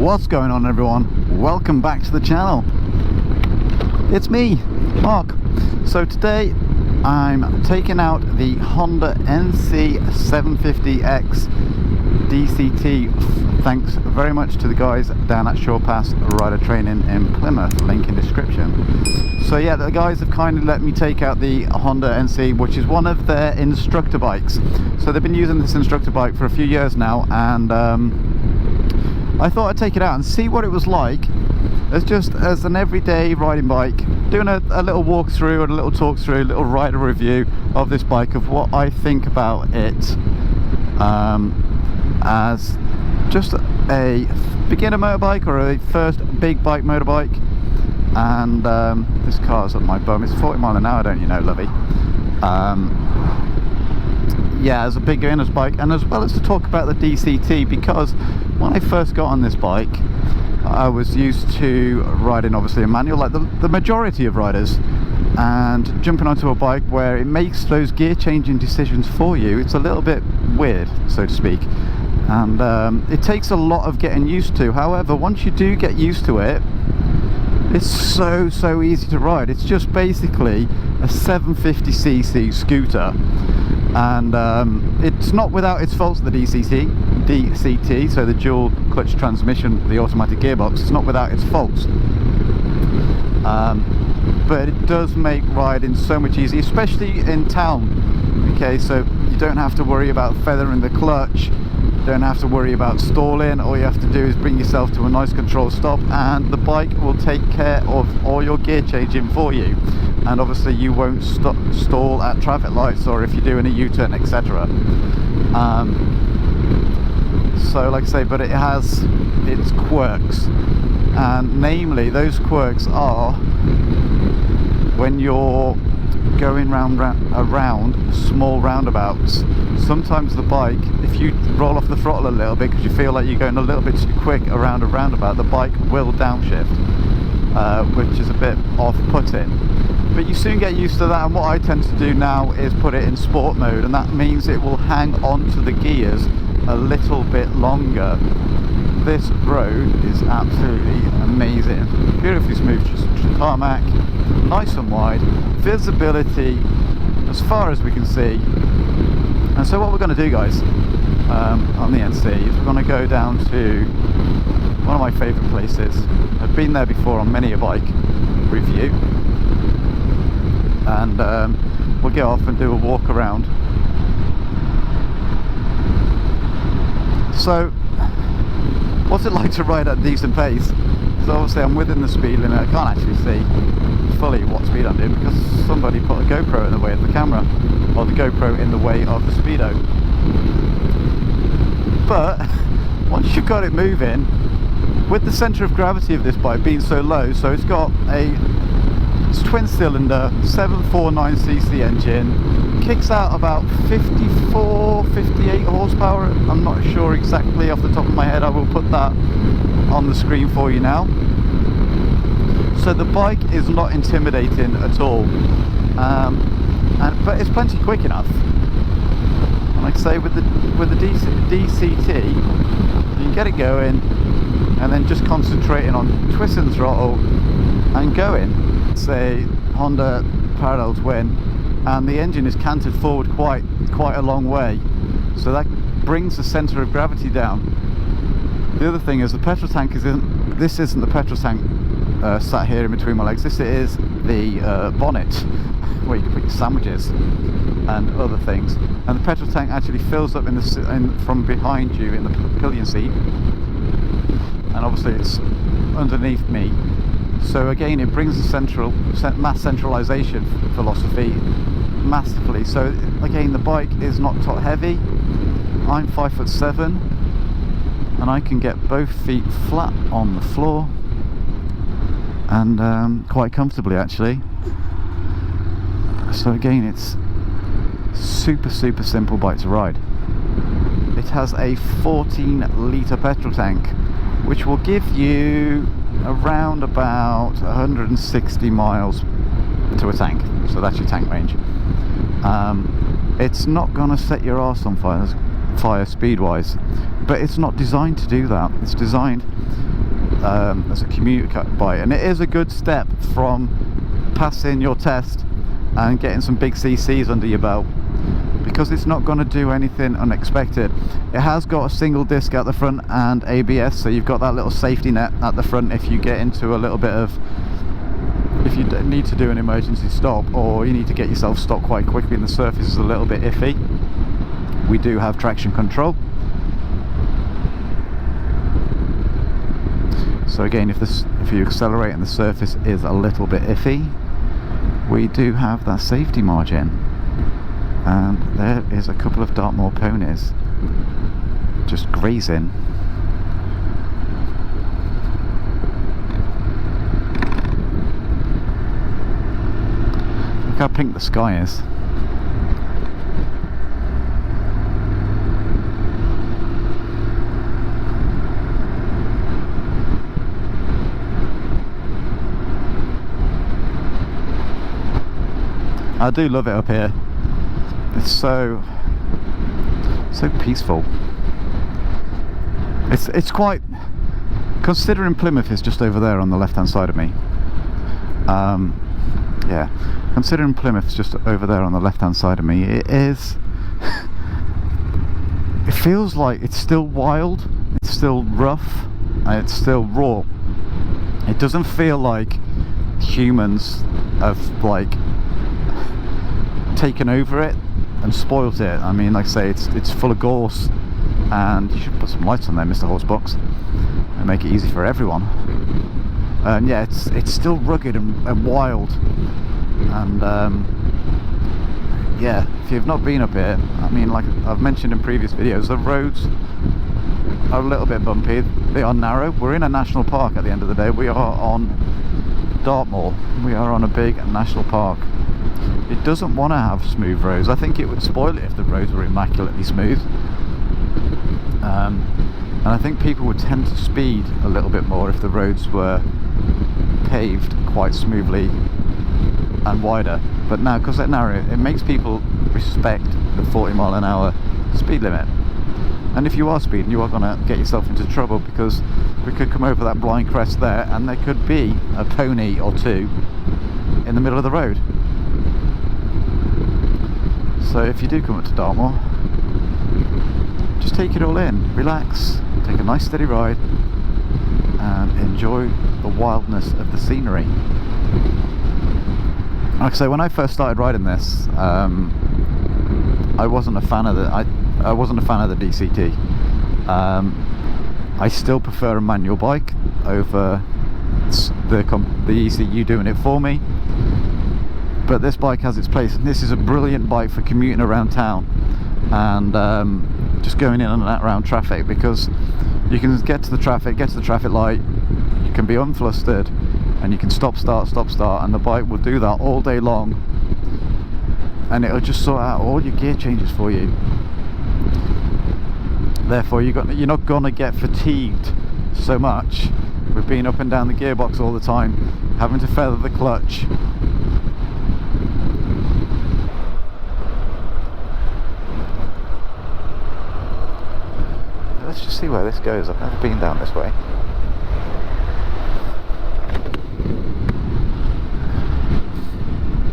What's going on, everyone? Welcome back to the channel. It's me, Mark. So today I'm taking out the Honda NC750X DCT. Thanks very much to the guys down at Shore Pass Rider Training in Plymouth, link in description. So yeah, the guys have kindly let me take out the Honda NC, which is one of their instructor bikes. So they've been using this instructor bike for a few years now, and I thought I'd take it out and see what it was like as an everyday riding bike, doing a little walkthrough and a little talk through, a little rider review of this bike, of what I think about it as just a beginner motorbike or a first big bike motorbike. And this car's up my bum. It's 40 mile an hour, don't you know, lovey? Yeah, as a beginner's bike, and as well as to talk about the DCT, because when I first got on this bike, I was used to riding obviously a manual like the majority of riders, and jumping onto a bike where it makes those gear changing decisions for you, it's a little bit weird, so to speak, and it takes a lot of getting used to. However, once you do get used to it, it's so easy to ride. It's just basically a 750cc scooter, and it's not without its faults, the DCT, so the dual clutch transmission, the automatic gearbox. It's not without its faults, but it does make riding so much easier, especially in town. Okay, so you don't have to worry about feathering the clutch, don't have to worry about stalling. All you have to do is bring yourself to a nice controlled stop, and the bike will take care of all your gear changing for you. And obviously you won't stall at traffic lights, or if you're doing a U-turn, etc. So like I say, but it has its quirks, and namely those quirks are when you're going around small roundabouts. Sometimes the bike, if you roll off the throttle a little bit because you feel like you're going a little bit too quick around a roundabout, the bike will downshift, which is a bit off-putting. But you soon get used to that, and what I tend to do now is put it in sport mode, and that means it will hang on to the gears a little bit longer. This road is absolutely amazing, beautifully smooth tarmac, nice and wide, visibility as far as we can see. And so what we're going to do, guys, on the NC, is we're going to go down to one of my favourite places. I've been there before on many a bike review, and we'll get off and do a walk around. So what's it like to ride at a decent pace? So obviously I'm within the speed limit. I can't actually see fully what speed I'm doing because somebody put a GoPro in the way of the camera, or the GoPro in the way of the speedo. But once you've got it moving, with the centre of gravity of this bike being so low, so it's got it's twin cylinder 749cc engine, kicks out about 58 horsepower. I'm not sure exactly off the top of my head. I will put that on the screen for you now. So the bike is not intimidating at all, but it's plenty quick enough. And like I say, with the DCT, you can get it going, and then just concentrating on twisting the throttle and going. It's a Honda parallel twin, and the engine is canted forward quite a long way, so that brings the centre of gravity down. The other thing is the petrol tank isn't the petrol tank sat here in between my legs. This is the bonnet where you can put your sandwiches and other things, and the petrol tank actually fills up from behind you in the pillion seat, and obviously it's underneath me. So again, it brings the mass centralisation philosophy massively. So again, the bike is not top heavy. I'm 5'7", and I can get both feet flat on the floor, and quite comfortably actually. So again, it's super simple bike to ride. It has a 14-litre petrol tank, which will give you around about 160 miles to a tank. So that's your tank range. It's not going to set your arse on fire speed wise, but it's not designed to do that. It's designed as a commuter bike, and it is a good step from passing your test and getting some big CCs under your belt, because it's not going to do anything unexpected. It has got a single disc at the front and ABS, so you've got that little safety net at the front if you get into a little bit of, if you need to do an emergency stop, or you need to get yourself stopped quite quickly and the surface is a little bit iffy. We do have traction control. So again, if you accelerate and the surface is a little bit iffy, we do have that safety margin. And there is a couple of Dartmoor ponies just grazing. Look how pink the sky is. I do love it up here. It's so peaceful. It's quite, considering Plymouth is just over there on the left hand side of me. Yeah, considering Plymouth's just over there on the left hand side of me, it feels like it's still wild, it's still rough, and it's still raw. It doesn't feel like humans have like taken over it and spoilt it. I mean, like I say, it's full of gorse, and you should put some lights on there, Mr. Horsebox, and make it easy for everyone. And yeah, it's still rugged and wild, and yeah, if you've not been up here, I mean, like I've mentioned in previous videos, the roads are a little bit bumpy, they are narrow. We're in a national park at the end of the day. We are on Dartmoor, we are on a big national park. It doesn't want to have smooth roads. I think it would spoil it if the roads were immaculately smooth. And I think people would tend to speed a little bit more if the roads were paved quite smoothly and wider. But now, because they're narrow, it makes people respect the 40-mile-an-hour speed limit. And if you are speeding, you are going to get yourself into trouble, because we could come over that blind crest there and there could be a pony or two in the middle of the road. So if you do come up to Dartmoor, just take it all in, relax, take a nice steady ride and enjoy the wildness of the scenery. Like I say, when I first started riding this, I wasn't a fan of I wasn't a fan of the DCT. I still prefer a manual bike over the ECU doing it for me. But this bike has its place, and this is a brilliant bike for commuting around town and just going in and out around traffic, because you can get to the traffic light, you can be unflustered, and you can stop start, and the bike will do that all day long, and it'll just sort out all your gear changes for you. Therefore you're not gonna get fatigued so much with being up and down the gearbox all the time, having to feather the clutch. Let's just see where this goes. I've never been down this way.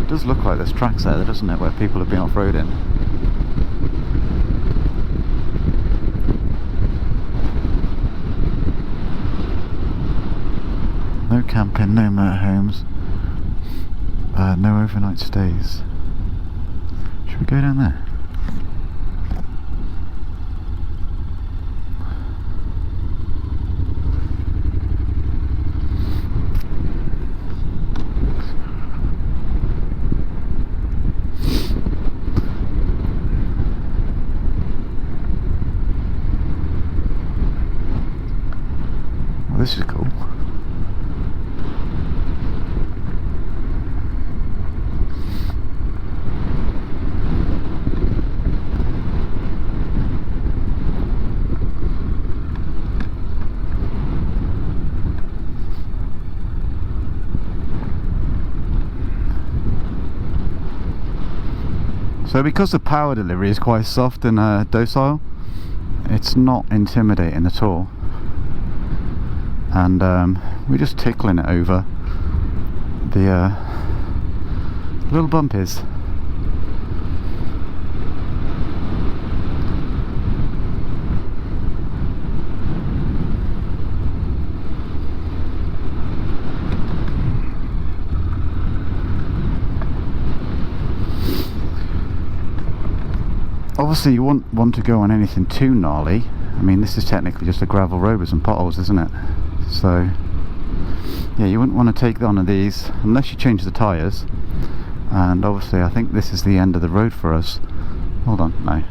It does look like there's tracks there, doesn't it, where people have been off-roading. No camping, no motorhomes, no overnight stays. Should we go down there? Well, this is cool. So because the power delivery is quite soft and docile, it's not intimidating at all. and we're just tickling it over the little bumpies. Obviously you wouldn't want to go on anything too gnarly. I mean, this is technically just a gravel road with some potholes, isn't it? So yeah, you wouldn't want to take one of these unless you change the tyres. And obviously I think this is the end of the road for us. Hold on, no,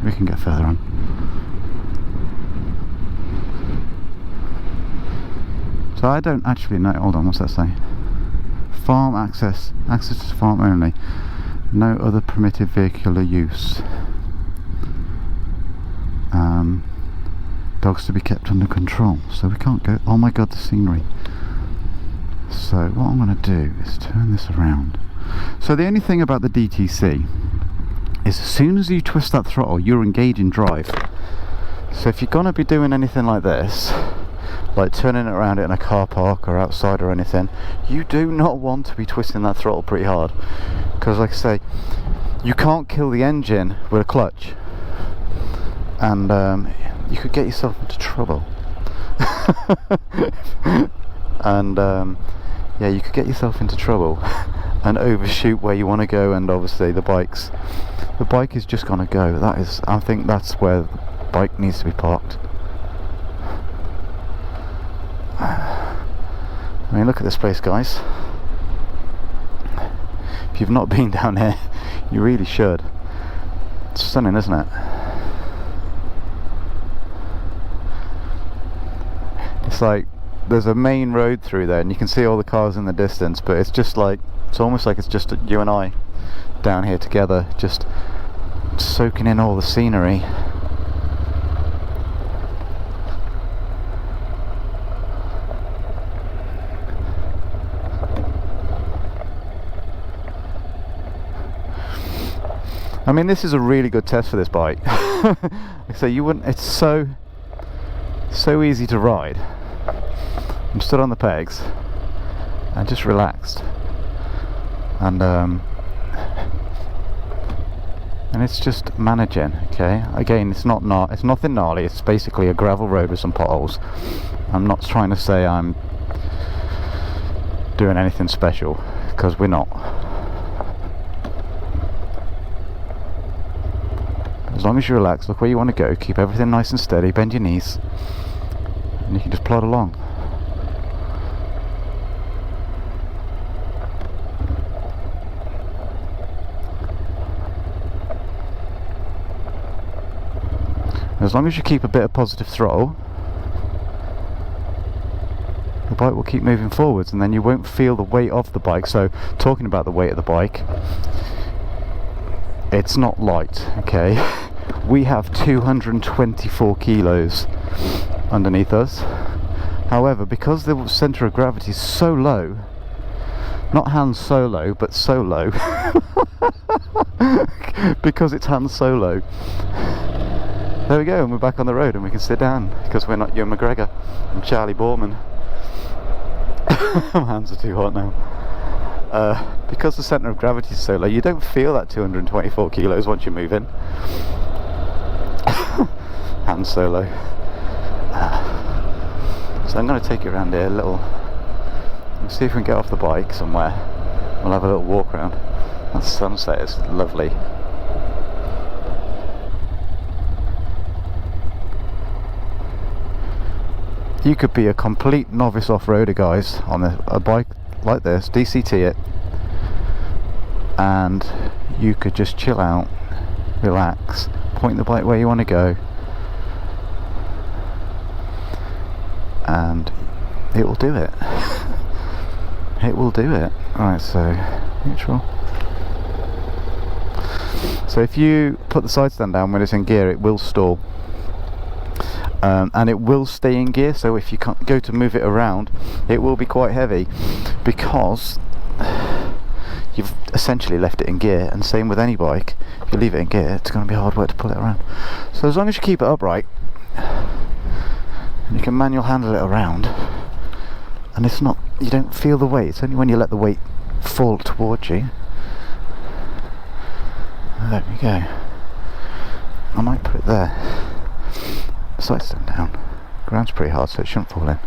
we can get further on. So I don't actually know, hold on, what's that say? Farm access to farm only. No other permitted vehicular use. Dogs to be kept under control, so we can't go. Oh my god, the scenery. So what I'm going to do is turn this around. So the only thing about the DTC is as soon as you twist that throttle, you're engaging drive. So if you're going to be doing anything like this, like turning it around in a car park or outside or anything, you do not want to be twisting that throttle pretty hard, because like I say, you can't kill the engine with a clutch, and you could get yourself into trouble. And yeah, you could get yourself into trouble and overshoot where you want to go. And obviously the bike is just going to go. That is, I think that's where the bike needs to be parked. I mean, look at this place, guys. If you've not been down here, you really should. It's stunning, isn't it? It's like there's a main road through there and you can see all the cars in the distance, but it's just like, it's almost like it's just you and I down here together, just soaking in all the scenery. I mean, this is a really good test for this bike. So you wouldn't, it's so easy to ride. I'm stood on the pegs and just relaxed, and it's just managing. Okay, again, it's nothing gnarly. It's basically a gravel road with some potholes. I'm not trying to say I'm doing anything special, because we're not. As long as you relax, look where you want to go, keep everything nice and steady, bend your knees, and you can just plod along. As long as you keep a bit of positive throttle, the bike will keep moving forwards, and then you won't feel the weight of the bike. So talking about the weight of the bike, it's not light, okay? We have 224 kilos underneath us. However, because the centre of gravity is so low, not Han Solo, but so low, because it's Han Solo, there we go, and we're back on the road and we can sit down, because we're not Ewan McGregor and Charlie Borman. My hands are too hot now. Because the centre of gravity is so low, you don't feel that 224 kilos once you move in. Han Solo. So I'm going to take you around here a little, and see if we can get off the bike somewhere. We'll have a little walk around. That sunset is lovely. You could be a complete novice off-roader, guys, on a bike like this, DCT it, and you could just chill out, relax, point the bike where you want to go, and it will do it. It will do it. Alright, so neutral. So if you put the side stand down when it's in gear, it will stall. And it will stay in gear, so if you can't go to move it around, it will be quite heavy, because you've essentially left it in gear. And same with any bike, if you leave it in gear, it's going to be hard work to pull it around. So as long as you keep it upright, You can manual handle it around, and it's not, you don't feel the weight. It's only when you let the weight fall towards you. There we go. I might put it there. Side stand down. Ground's pretty hard, so it shouldn't fall in.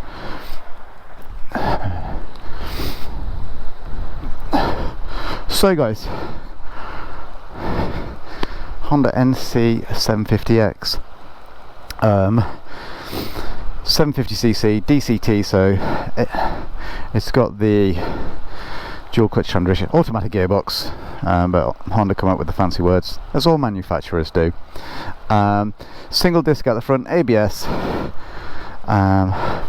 So guys, Honda NC750X 750cc DCT, so it's got the dual clutch transmission, automatic gearbox, but Honda come up with the fancy words, as all manufacturers do. Single disc at the front, ABS,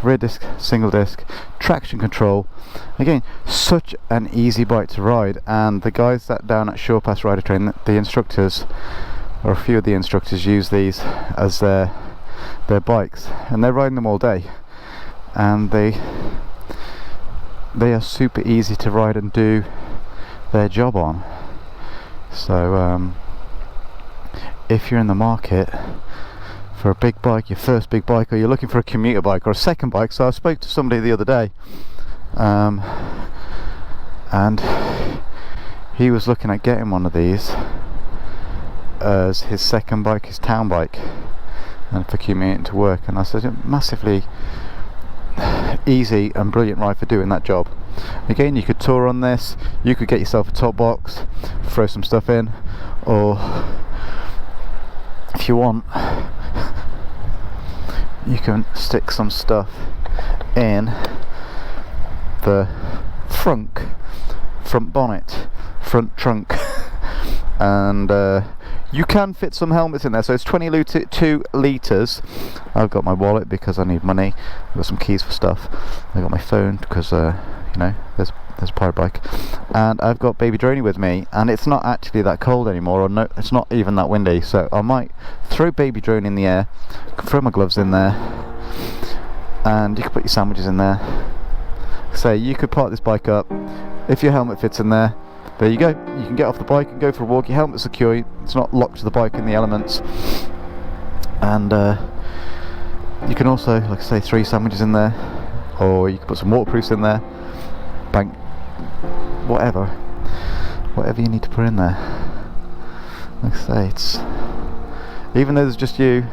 rear disc, single disc, traction control. Again, such an easy bike to ride, and the guys that down at Shore Pass Rider Train, the instructors, or a few of the instructors, use these as their bikes, and they're riding them all day, and they are super easy to ride and do their job on. So if you're in the market for a big bike, your first big bike, or you're looking for a commuter bike or a second bike, so I spoke to somebody the other day, and he was looking at getting one of these as his second bike, his town bike, and for commuting to work. And I said, massively easy and brilliant ride for doing that job. Again, you could tour on this, you could get yourself a top box, throw some stuff in, or if you want, you can stick some stuff in the front bonnet, front trunk, and you can fit some helmets in there. So it's 22 litres. I've got my wallet because I need money. I've got some keys for stuff. I've got my phone because you know, there's a pirate bike, and I've got baby Droney with me, and it's not actually that cold anymore, or no, it's not even that windy, so I might throw baby Droney in the air, throw my gloves in there, and you can put your sandwiches in there. So you could park this bike up, if your helmet fits in there, there you go, you can get off the bike and go for a walk. Your helmet's secure, it's not locked to the bike in the elements, and you can also, like I say, throw your sandwiches in there, or you can put some waterproofs in there, bank, whatever you need to put in there. Like I say, it's, even though there's just you,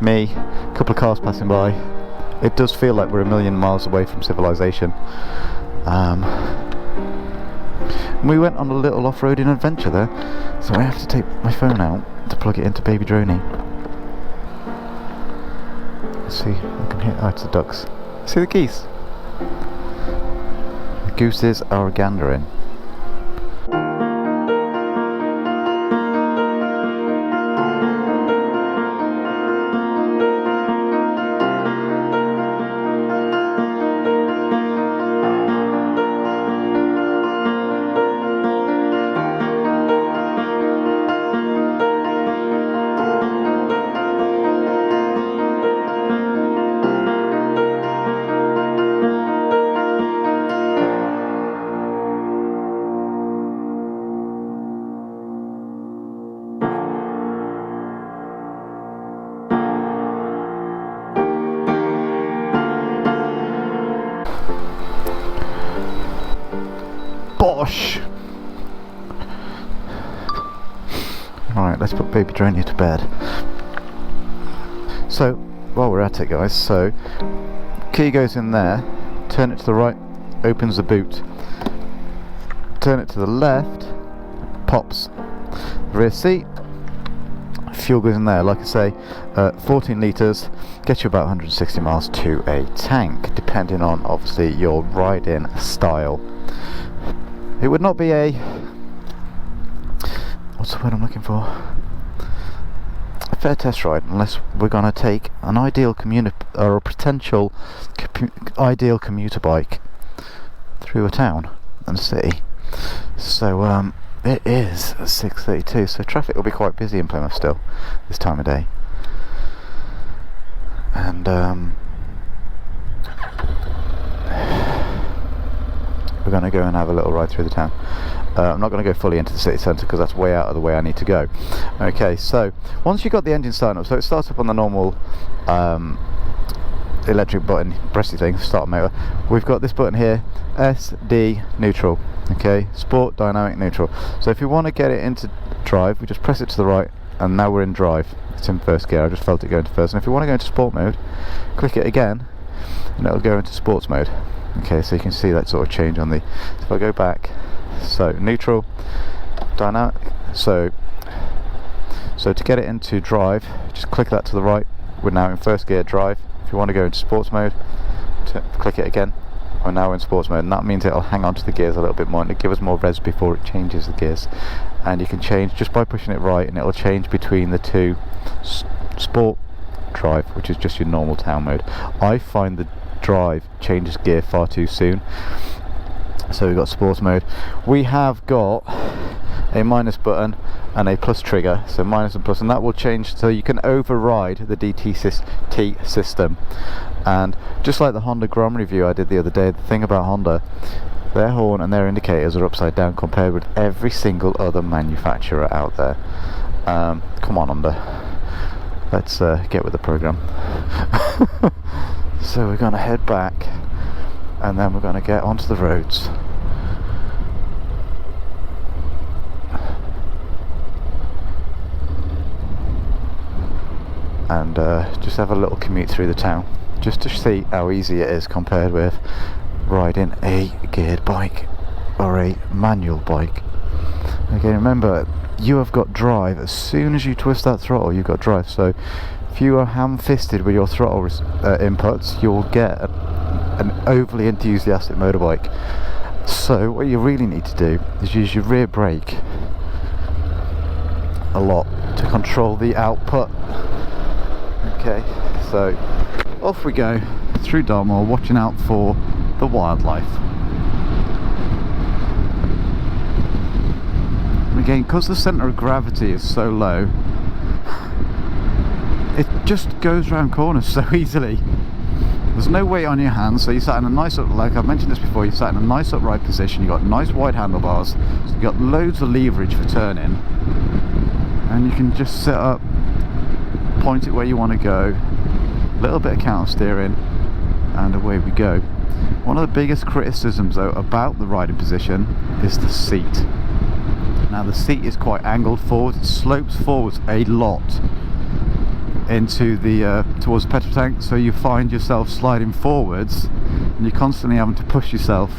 me, a couple of cars passing by, it does feel like we're a million miles away from civilization. We went on a little off-roading adventure there, so I have to take my phone out to plug it into baby Droney. Let's see, I can hear, oh, it's the ducks. See the geese? The gooses are gandering. Bosh! Right, let's put baby Droney to bed. So, while we're at it guys, so key goes in there, turn it to the right, opens the boot, turn it to the left, pops rear seat, fuel goes in there, like I say, 14 litres, gets you about 160 miles to a tank, depending on obviously your riding style. It would not be a, what's the word I'm looking for, a fair test ride unless we're going to take an ideal commuter, or a potential ideal commuter bike through a town and a city. So it is 6:32, so traffic will be quite busy in Plymouth still this time of day, and we're going to go and have a little ride through the town. I'm not going to go fully into the city centre because that's way out of the way I need to go. Okay, so once you've got the engine started up, so it starts up on the normal electric button, press the thing, start motor. We've got this button here, SD neutral. Okay, sport, dynamic, neutral. So if you want to get it into drive, we just press it to the right, and now we're in drive. It's in first gear. I just felt it go into first. And if you want to go into sport mode, click it again, and it'll go into sports mode. Okay, so you can see that sort of change on the. So if I go back, so neutral, dynamic. So to get it into drive, just click that to the right. We're now in first gear drive. If you want to go into sports mode, click it again. We're now in sports mode, and that means it'll hang on to the gears a little bit more and it'll give us more res before it changes the gears. And you can change just by pushing it right, and it'll change between the two. Sport, drive, which is just your normal town mode. I find the drive changes gear far too soon. So we've got sports mode. We have got a minus button and a plus trigger, so minus and plus, and that will change so you can override the DTT system. And just like the Honda Grom review I did the other day, the thing about Honda, their horn and their indicators are upside down compared with every single other manufacturer out there. Come on, Honda, let's get with the program. So we're going to head back, and then we're going to get onto the roads. And just have a little commute through the town, just to see how easy it is compared with riding a geared bike or a manual bike. Okay, remember, you have got drive. As soon as you twist that throttle, you've got drive. So if you are ham-fisted with your throttle inputs, you'll get an overly enthusiastic motorbike. So what you really need to do is use your rear brake a lot to control the output. Okay, so off we go through Dartmoor, watching out for the wildlife. And again, because the centre of gravity is so low, it just goes around corners so easily. There's no weight on your hands, so you sat in a nice, like I've mentioned this before, you sat in a nice upright position, you've got nice wide handlebars, so you've got loads of leverage for turning, and you can just sit up, point it where you want to go, a little bit of counter steering, and away we go. One of the biggest criticisms though about the riding position is the seat. Now the seat is quite angled forward, it slopes forwards a lot into the towards the petrol tank, so you find yourself sliding forwards and you're constantly having to push yourself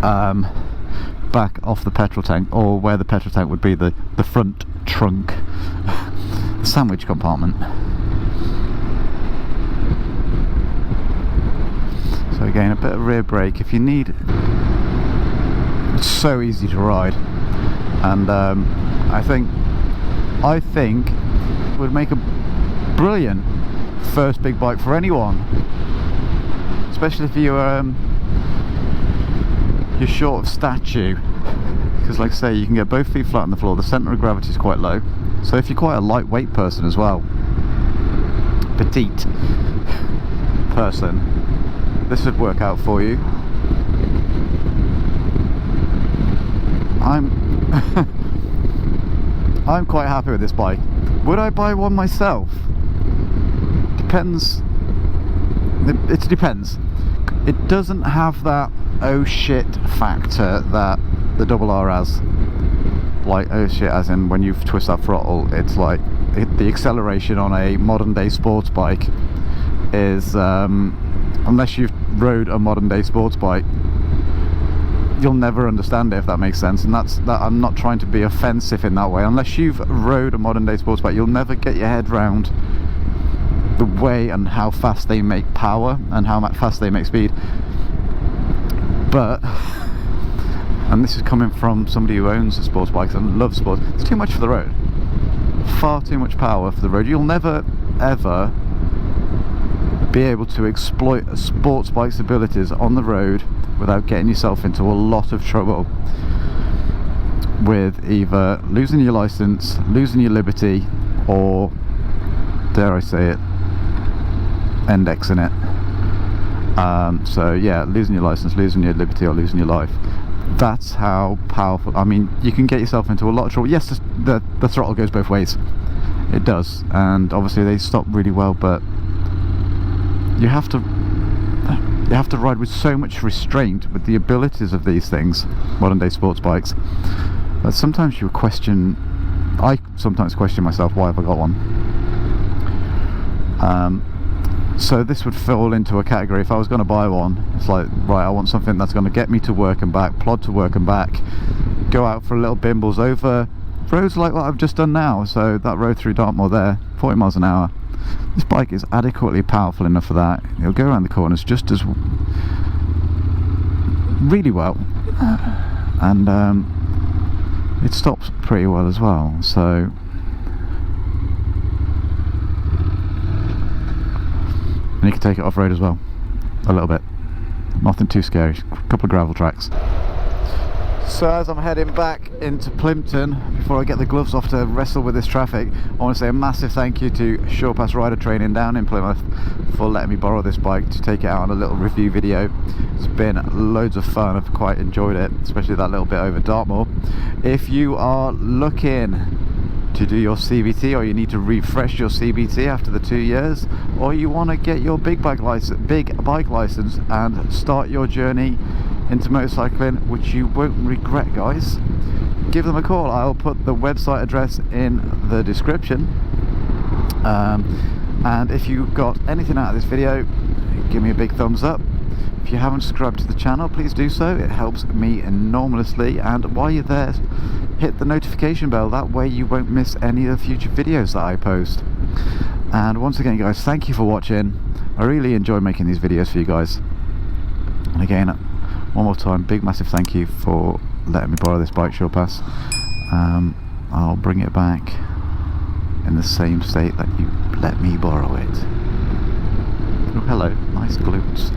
back off the petrol tank, or where the petrol tank would be the front trunk, the sandwich compartment. So again, a bit of rear brake if you need. It's so easy to ride, and I think would make a brilliant first big bike for anyone, especially if you're short of stature, because like I say, you can get both feet flat on the floor, the centre of gravity is quite low, so if you're quite a lightweight person as well, petite person, this would work out for you. I'm quite happy with this bike. Would I buy one myself? Depends. It depends. It doesn't have that oh shit factor that the Double R has. Like oh shit as in when you twist that throttle, it's like the acceleration on a modern day sports bike is unless you've rode a modern day sports bike, you'll never understand it, if that makes sense. And that I'm not trying to be offensive in that way. Unless you've rode a modern day sports bike, you'll never get your head round the way and how fast they make power and how fast they make speed. But, and this is coming from somebody who owns a sports bike and loves sports, it's too much for the road. Far too much power for the road. You'll never ever be able to exploit a sports bike's abilities on the road without getting yourself into a lot of trouble with either losing your license, losing your liberty, or, dare I say it, indexing it. So yeah, losing your license, losing your liberty, or losing your life. That's how powerful. I mean, you can get yourself into a lot of trouble. Yes, the throttle goes both ways. It does, and obviously they stop really well, but you have to ride with so much restraint with the abilities of these things, modern day sports bikes, that sometimes I sometimes question myself, why have I got one? So this would fall into a category, if I was going to buy one, it's like, right, I want something that's going to get me to work and back, plod to work and back, go out for a little bimbles over roads like what I've just done now. So that road through Dartmoor there, 40 miles an hour. This bike is adequately powerful enough for that. It'll go around the corners just as really well, and it stops pretty well as well. So and you can take it off-road as well, a little bit. Nothing too scary, a couple of gravel tracks. So as I'm heading back into Plympton, before I get the gloves off to wrestle with this traffic, I want to say a massive thank you to Shortpass Rider Training down in Plymouth for letting me borrow this bike to take it out on a little review video. It's been loads of fun, I've quite enjoyed it, especially that little bit over Dartmoor. If you are looking to do your CBT, or you need to refresh your CBT after the 2 years, or you want to get your big bike license and start your journey into motorcycling, which you won't regret, guys, give them a call. I'll put the website address in the description, and if you got anything out of this video, give me a big thumbs up. If you haven't subscribed to the channel, please do so, it helps me enormously, and while you're there, hit the notification bell, that way you won't miss any of the future videos that I post. And once again, guys, thank you for watching. I really enjoy making these videos for you guys, and again, one more time, big massive thank you for letting me borrow this bike, Shortpass. I'll bring it back in the same state that you let me borrow it. Oh, hello, nice glutes.